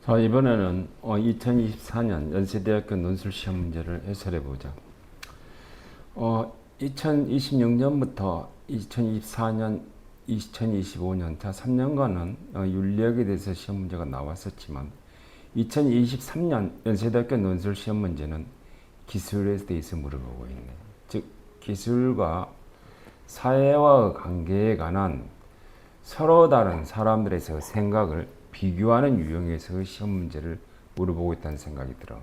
자, 이번에는 2024년 연세대학교 논술시험 문제를 해설해보자. 2026년부터 2024년, 2025년, 자 3년간은 윤리학에 대해서 시험 문제가 나왔었지만 2023년 연세대학교 논술시험 문제는 기술에 대해서 물어보고 있네. 즉, 기술과 사회와의 관계에 관한 서로 다른 사람들에서 생각을 비교하는 유형에서 시험 문제를 물어보고 있다는 생각이 들어.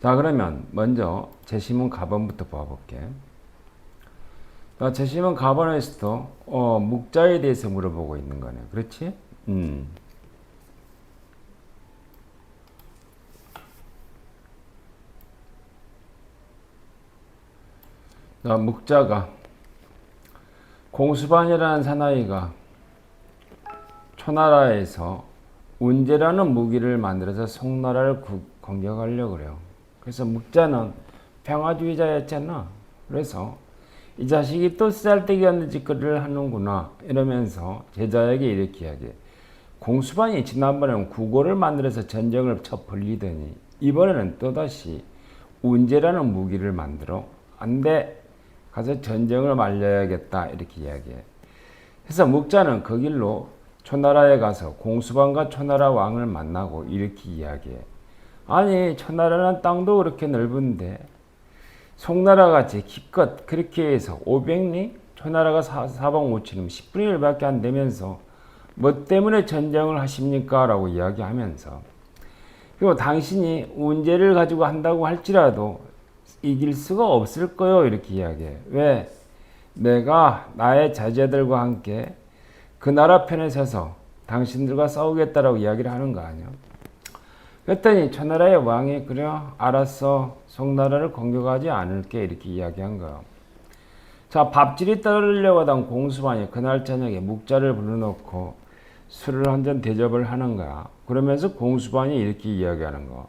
자, 그러면 먼저 제시문 가번부터 봐볼게. 자, 제시문 가번에서도 묵자에 대해서 물어보고 있는 거네. 그렇지? 자, 묵자가 공수반이라는 사나이가 초나라에서 운제라는 무기를 만들어서 송나라를 공격하려고 그래요. 그래서 묵자는 평화주의자였잖아. 그래서 이 자식이 또 쓰잘데기 없는 짓거리를 하는구나 이러면서 제자에게 이렇게 이야기해. 공수반이 지난번에는 국어를 만들어서 전쟁을 쳐 벌리더니 이번에는 또다시 운제라는 무기를 만들어 안 돼. 가서 전쟁을 말려야겠다 이렇게 이야기해. 그래서 묵자는 그 길로 초나라에 가서 공수반과 초나라 왕을 만나고 이렇게 이야기해. 아니, 초나라는 땅도 그렇게 넓은데 송나라 같이 기껏 그렇게 해서 500리? 초나라가 사방 5칠이면 10분의 1밖에 안 되면서 뭐 때문에 전쟁을 하십니까? 라고 이야기하면서, 그리고 당신이 운제를 가지고 한다고 할지라도 이길 수가 없을 거요 이렇게 이야기해. 왜? 내가 나의 자제들과 함께 그 나라 편에 서서 당신들과 싸우겠다라고 이야기를 하는 거 아니야. 그랬더니 초나라의 왕이 그래 알았어 송나라를 공격하지 않을게 이렇게 이야기한 거야. 자, 밥질이 떨어지려고 하던 공수반이 그날 저녁에 묵자를 불러놓고 술을 한 잔 대접을 하는 거야. 그러면서 공수반이 이렇게 이야기하는 거.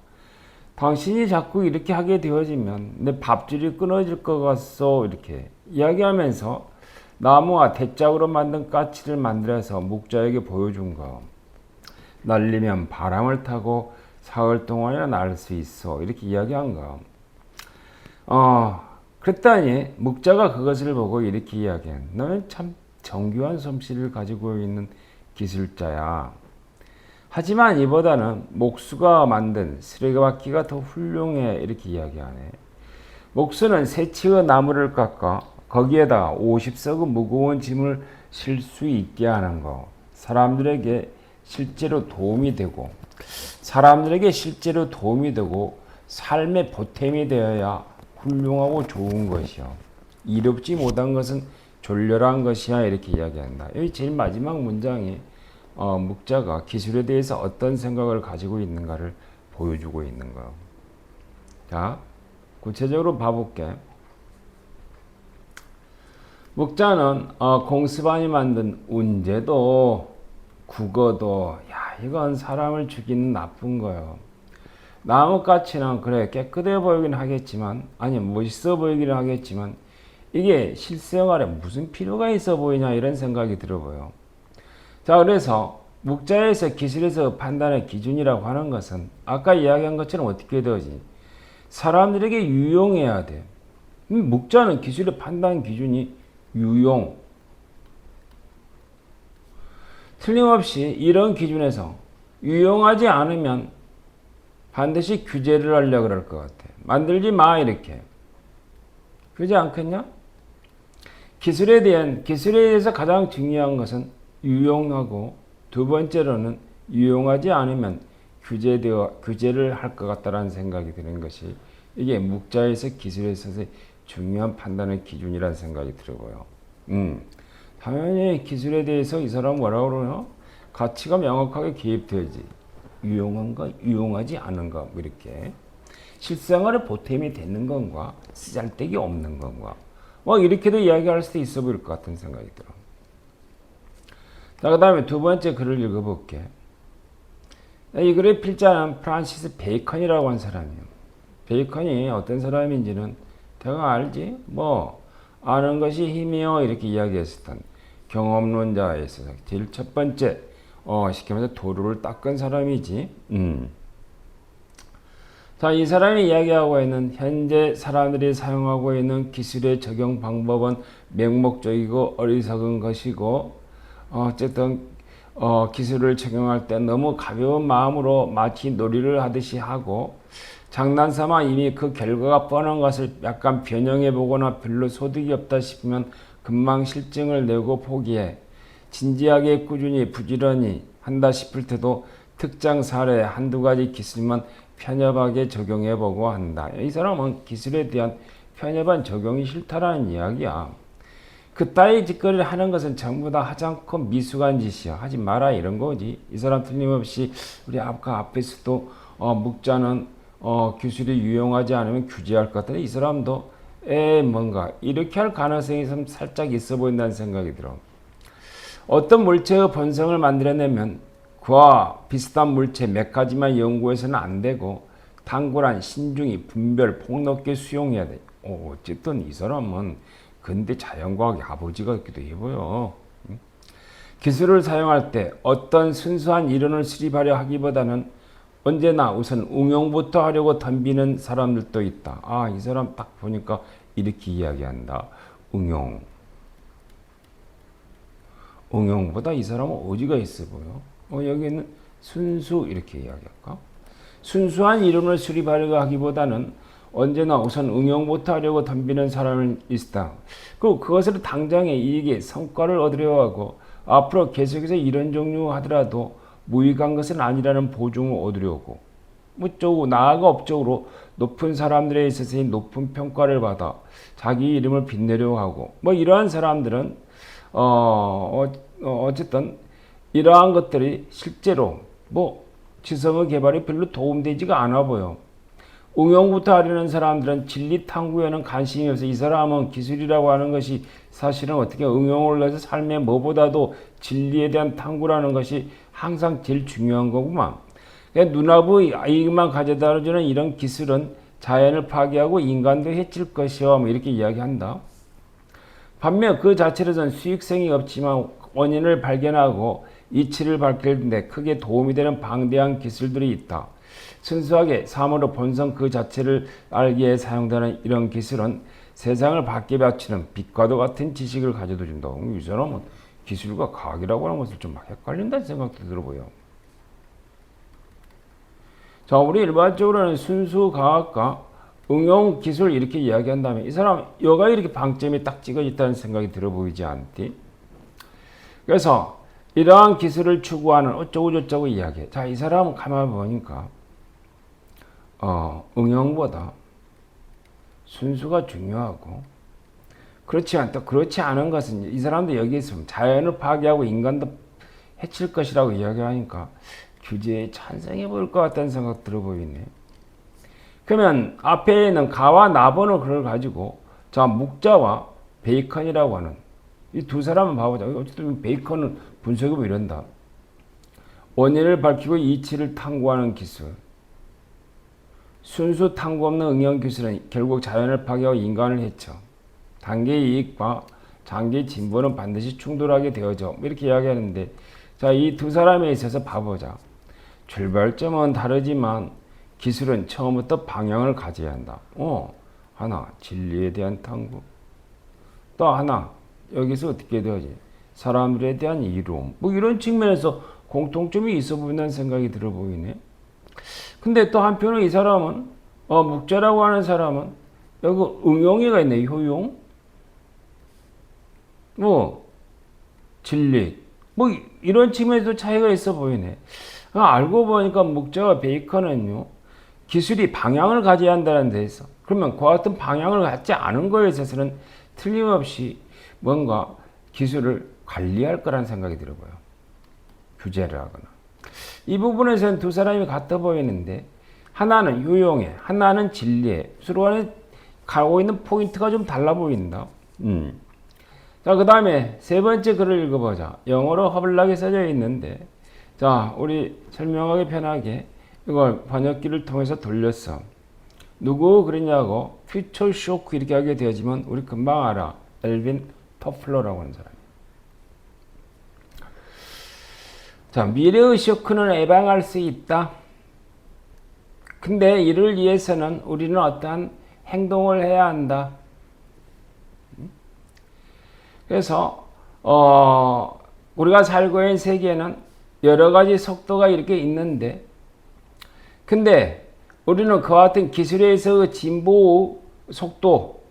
당신이 자꾸 이렇게 하게 되어지면 내 밥줄이 끊어질 것 같소 이렇게 이야기하면서 나무와 대짝으로 만든 까치를 만들어서 묵자에게 보여준 거. 날리면 바람을 타고 사흘 동안이나 날 수 있어 이렇게 이야기한 거. 그랬더니 묵자가 그것을 보고 이렇게 이야기해. 너는 참 정교한 솜씨를 가지고 있는 기술자야. 하지만 이보다는 목수가 만든 쓰레기바퀴가 더 훌륭해 이렇게 이야기하네. 목수는 새치의 나무를 깎아 거기에다가 50석의 무거운 짐을 실 수 있게 하는 거. 사람들에게 실제로 도움이 되고 삶의 보탬이 되어야 훌륭하고 좋은 것이요. 이롭지 못한 것은 졸렬한 것이야 이렇게 이야기한다. 여기 제일 마지막 문장이 묵자가 기술에 대해서 어떤 생각을 가지고 있는가를 보여주고 있는 거예요. 자, 구체적으로 봐볼게. 묵자는 공수반이 만든 운제도 국어도 이건 사람을 죽이는 나쁜 거예요. 나뭇가지는 그래 깨끗해 보이긴 하겠지만 아니 멋있어 보이기는 하겠지만 이게 실생활에 무슨 필요가 있어 보이냐 이런 생각이 들어 보여. 자, 그래서 묵자에서 기술에서 판단의 기준이라고 하는 것은 아까 이야기한 것처럼 어떻게 되지? 사람들에게 유용해야 돼. 묵자는 기술의 판단 기준이 유용. 틀림없이 이런 기준에서 유용하지 않으면 반드시 규제를 하려고 그럴 것 같아. 만들지 마 이렇게. 그러지 않겠냐? 기술에 대해서 가장 중요한 것은 유용하고 두 번째로는 유용하지 않으면 규제를 할 것 같다라는 생각이 드는 것이 이게 묵자에서 기술에 있어서의 중요한 판단의 기준이라는 생각이 들어요. 당연히 기술에 대해서 이 사람 뭐라고 그러나 가치가 명확하게 개입되어야지. 유용한가 유용하지 않은가 뭐 이렇게 실생활에 보탬이 되는 건가 쓰잘데기 없는 건가 뭐 이렇게도 이야기할 수도 있어 보일 것 같은 생각이 들어. 자, 그 다음에 두 번째 글을 읽어볼게. 이 글의 필자는 프란시스 베이컨이라고 한 사람이에요. 베이컨이 어떤 사람인지는 대강 알지? 뭐 아는 것이 힘이요 이렇게 이야기했었던 경험론자에 있어서 제일 첫 번째 쉽게 말해서 도로를 닦은 사람이지. 자, 이 사람이 이야기하고 있는 현재 사람들이 사용하고 있는 기술의 적용 방법은 맹목적이고 어리석은 것이고, 어쨌든 기술을 적용할 때 너무 가벼운 마음으로 마치 놀이를 하듯이 하고, 장난삼아 이미 그 결과가 뻔한 것을 약간 변형해 보거나 별로 소득이 없다 싶으면 금방 실증을 내고 포기해. 진지하게 꾸준히 부지런히 한다 싶을 때도 특정 사례 한두 가지 기술만 편협하게 적용해보고 한다. 이 사람은 기술에 대한 편협한 적용이 싫다라는 이야기야. 그따위 짓거리를 하는 것은 전부 다 하지 않고 미숙한 짓이야. 하지 마라 이런 거지. 이 사람 틀림없이 우리 아까 앞에서도 묵자는 기술이 유용하지 않으면 규제할 것 같은데 이 사람도 뭔가 이렇게 할 가능성이 좀 살짝 있어 보인다는 생각이 들어. 어떤 물체의 본성을 만들어내면 그와 비슷한 물체 몇 가지만 연구해서는 안 되고 탁월한 신중히 분별 폭넓게 수용해야 돼. 어쨌든 이 사람은 근대 자연과학의 아버지 같기도 해 보여. 기술을 사용할 때 어떤 순수한 이론을 수립하려 하기보다는 언제나 우선 응용부터 하려고 덤비는 사람들도 있다. 이 사람 딱 보니까 이렇게 이야기한다. 응용보다 이 사람은 오지가 있어 보여. 여기는 순수 이렇게 이야기할까? 순수한 이론을 수립하려고 하기보다는 언제나 우선 응용부터 하려고 덤비는 사람은 있다. 그리고 그것을 당장에 이익에 성과를 얻으려 하고 앞으로 계속해서 이런 종류 하더라도 무익한 것은 아니라는 보증을 얻으려고 나아가 업적으로 높은 사람들에 있어서 높은 평가를 받아 자기 이름을 빛내려고 하고 이러한 사람들은 어쨌든 이러한 것들이 실제로 지성의 개발에 별로 도움되지가 않아 보여. 응용부터 하려는 사람들은 진리 탐구에는 관심이 없어. 이 사람은 기술이라고 하는 것이 사실은 어떻게 응용을 해서 삶의 뭐보다도 진리에 대한 탐구라는 것이 항상 제일 중요한 거구만. 눈앞의 이익만 가져다주는 이런 기술은 자연을 파괴하고 인간도 해칠 것이요. 이렇게 이야기한다. 반면 그 자체로는 수익성이 없지만 원인을 발견하고 이치를 밝힐 데 크게 도움이 되는 방대한 기술들이 있다. 순수하게 사물의 본성 그 자체를 알기에 사용되는 이런 기술은 세상을 밝게 비추는 빛과도 같은 지식을 가져다 준다. 이 사람은 기술과 과학이라고 하는 것을 좀 헷갈린다는 생각도 들어보여. 자, 우리 일반적으로는 순수 과학과 응용 기술 이렇게 이야기한다면 이 사람 여가 이렇게 방점이 딱 찍어 있다는 생각이 들어 보이지 않디? 그래서 이러한 기술을 추구하는 어쩌고저쩌고 이야기해. 자, 이 사람은 가만히 보니까 응용보다 순수가 중요하고 그렇지 않은 것은 이 사람도 여기 있으면 자연을 파괴하고 인간도 해칠 것이라고 이야기하니까 규제에 찬성해 보일 것 같다는 생각 들어 보이네. 그러면 앞에 있는 가와 나번을 그걸 가지고 자 묵자와 베이컨이라고 하는 이 두 사람은 봐보자. 어쨌든 베이컨은 분석해보면 이런다. 원인을 밝히고 이치를 탐구하는 기술. 순수 탐구 없는 응용 기술은 결국 자연을 파괴하고 인간을 해쳐. 단기의 이익과 장기의 진보는 반드시 충돌하게 되어져. 이렇게 이야기하는데 자, 이 두 사람에 있어서 봐보자. 출발점은 다르지만 기술은 처음부터 방향을 가져야 한다. 하나, 진리에 대한 탐구. 또 하나, 여기서 어떻게 되어지? 사람들에 대한 이로움. 이런 측면에서 공통점이 있어 보인다는 생각이 들어 보이네. 근데 또 한편으로 이 사람은, 묵자라고 하는 사람은, 여기 응용이가 있네, 효용. 진리. 이런 측면에도 차이가 있어 보이네. 알고 보니까 묵자와 베이컨은요, 기술이 방향을 가져야 한다는 데 있어. 그러면 그와 같은 방향을 갖지 않은 거에 있어서는 틀림없이 뭔가 기술을 관리할 거라는 생각이 들어보여. 규제를 하거나. 이 부분에서는 두 사람이 같아 보이는데 하나는 효용에, 하나는 진리에 서로 간에 가고 있는 포인트가 좀 달라 보인다. 자, 그 다음에 세 번째 글을 읽어보자. 영어로 허블나게 써져 있는데 자, 우리 설명하기 편하게 이걸 번역기를 통해서 돌렸어. 누구 그랬냐고 퓨처 쇼크 이렇게 하게 되지만 우리 금방 알아. 엘빈 토플러라고 하는 사람. 자, 미래의 쇼크는 예방할 수 있다. 근데 이를 위해서는 우리는 어떠한 행동을 해야 한다. 그래서 우리가 살고 있는 세계에는 여러 가지 속도가 이렇게 있는데, 근데 우리는 그와 같은 기술에 있어서 진보의 속도,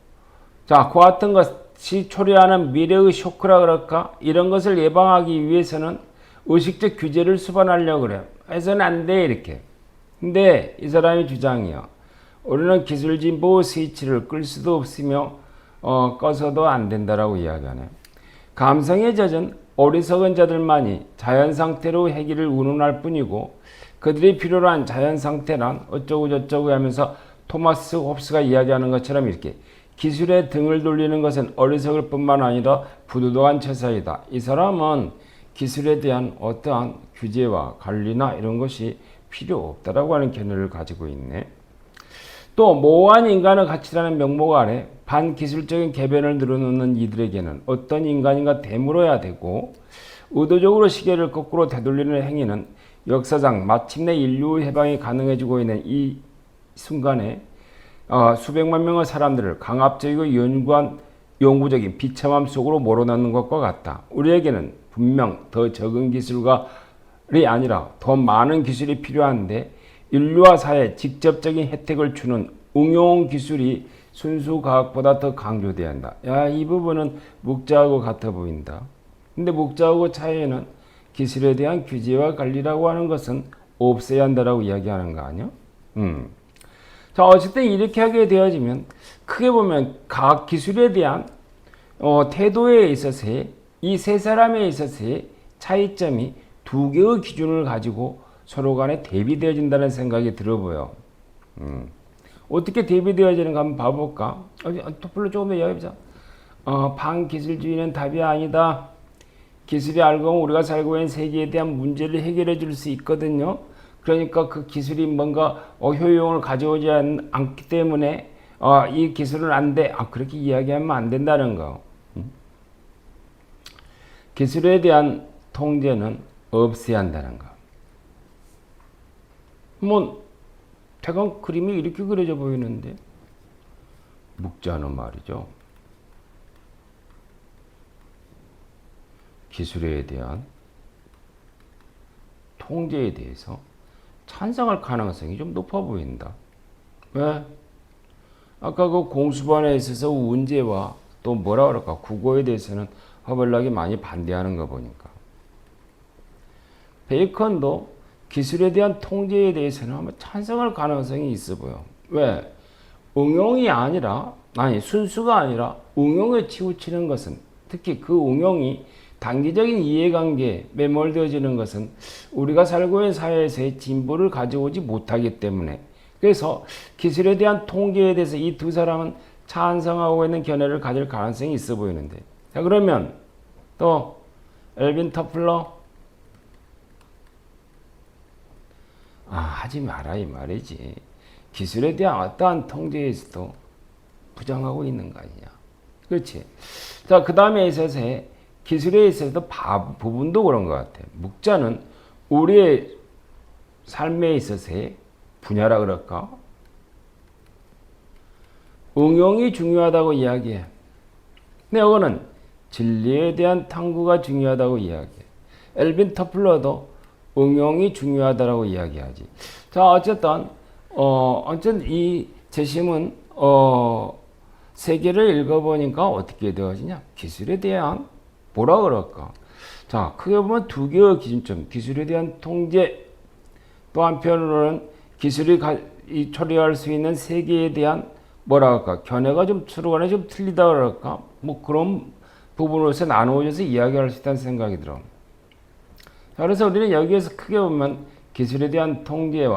자, 그와 같은 것이 초래하는 미래의 쇼크라 그럴까? 이런 것을 예방하기 위해서는 의식적 규제를 수반하려고 그래요. 해서는 안 돼, 이렇게. 근데 이 사람의 주장이요. 우리는 기술 진보의 스위치를 끌 수도 없으며 꺼서도 안 된다라고 이야기하네요. 감성에 젖은 어리석은 자들만이 자연 상태로 해기를 운운할 뿐이고 그들이 필요로 한 자연 상태란 어쩌고 저쩌고 하면서 토마스 홉스가 이야기하는 것처럼 이렇게 기술에 등을 돌리는 것은 어리석을 뿐만 아니라 부도덕한 처사이다. 이 사람은 기술에 대한 어떠한 규제와 관리나 이런 것이 필요 없다라고 하는 견해를 가지고 있네. 또 모호한 인간의 가치라는 명목 아래 반기술적인 개변을 늘어놓는 이들에게는 어떤 인간인가 되물어야 되고 의도적으로 시계를 거꾸로 되돌리는 행위는 역사상 마침내 인류의 해방이 가능해지고 있는 이 순간에 수백만 명의 사람들을 강압적이고 영구적인 비참함 속으로 몰아넣는 것과 같다. 우리에게는 분명 더 적은 기술이 아니라 더 많은 기술이 필요한데 인류와 사회에 직접적인 혜택을 주는 응용 기술이 순수 과학보다 더 강조돼야 한다. 야, 이 부분은 묵자하고 같아 보인다. 근데 묵자하고 차이는 기술에 대한 규제와 관리라고 하는 것은 없애야 한다라고 이야기하는 거 아니야? 자, 어쨌든 이렇게 하게 되어지면 크게 보면 과학 기술에 대한 태도에 있어서의 이 세 사람에 있어서의 차이점이 두 개의 기준을 가지고 서로 간에 대비되어진다는 생각이 들어보여. 어떻게 대비되어지는가 한번 봐볼까? 토플로 조금 더 이야기해보자. 반기술주의는 답이 아니다. 기술이 알고 보면 우리가 살고 있는 세계에 대한 문제를 해결해 줄 수 있거든요. 그러니까 그 기술이 뭔가 효용을 가져오지 않기 때문에 이 기술은 안 돼. 그렇게 이야기하면 안 된다는 거. 기술에 대한 통제는 없애야 한다는 거. 대강 그림이 이렇게 그려져 보이는데 묵자는 말이죠. 기술에 대한 통제에 대해서 찬성할 가능성이 좀 높아 보인다. 왜? 아까 그 공수반에 있어서 운제와 또 뭐라 그럴까 국어에 대해서는 허벌나게 많이 반대하는 거 보니까 베이컨도 기술에 대한 통제에 대해서는 아마 찬성할 가능성이 있어 보여. 왜? 응용이 아니라 순수가 아니라 응용에 치우치는 것은 특히 그 응용이 단기적인 이해관계에 매몰되어지는 것은 우리가 살고 있는 사회에서의 진보를 가져오지 못하기 때문에 그래서 기술에 대한 통제에 대해서 이 두 사람은 찬성하고 있는 견해를 가질 가능성이 있어 보이는데 자 그러면 또 엘빈 터플러 하지 마라 이 말이지. 기술에 대한 어떠한 통제에서도 부정하고 있는 거 아니냐. 그렇지. 자, 그 다음에 있어서의 기술에 있어서도 부분도 그런 것 같아. 묵자는 우리의 삶에 있어서의 분야라 그럴까? 응용이 중요하다고 이야기해. 근데 이거는 진리에 대한 탐구가 중요하다고 이야기해. 엘빈 터플러도 응용이 중요하다고 이야기하지. 자, 어쨌든 이 재심은 세 개를 읽어보니까 어떻게 되어지냐? 기술에 대한 뭐라 그럴까? 자, 크게 보면 두 개의 기준점, 기술에 대한 통제, 또 한편으로는 기술이 처리할 수 있는 세계에 대한 뭐라 할까? 견해가 좀 서로 간에 좀 틀리다 그럴까? 그런 부분으로서 나누어져서 이야기할 수 있다는 생각이 들어. 자, 그래서 우리는 여기에서 크게 보면 기술에 대한 통제에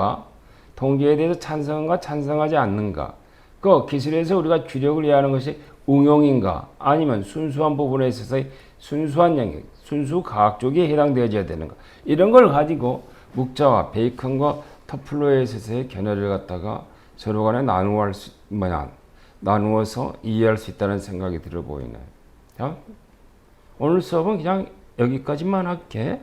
대해서 찬성한가 찬성하지 않는가 그 기술에서 우리가 주력을 해야 하는 것이 응용인가 아니면 순수한 부분에 있어서 순수한 영역, 순수 과학 쪽에 해당되어져야 되는가 이런 걸 가지고 묵자와 베이컨과 터플러에 있어서의 견해를 갖다가 서로 간에 나누어서 이해할 수 있다는 생각이 들어 보이네. 자, 오늘 수업은 그냥 여기까지만 할게.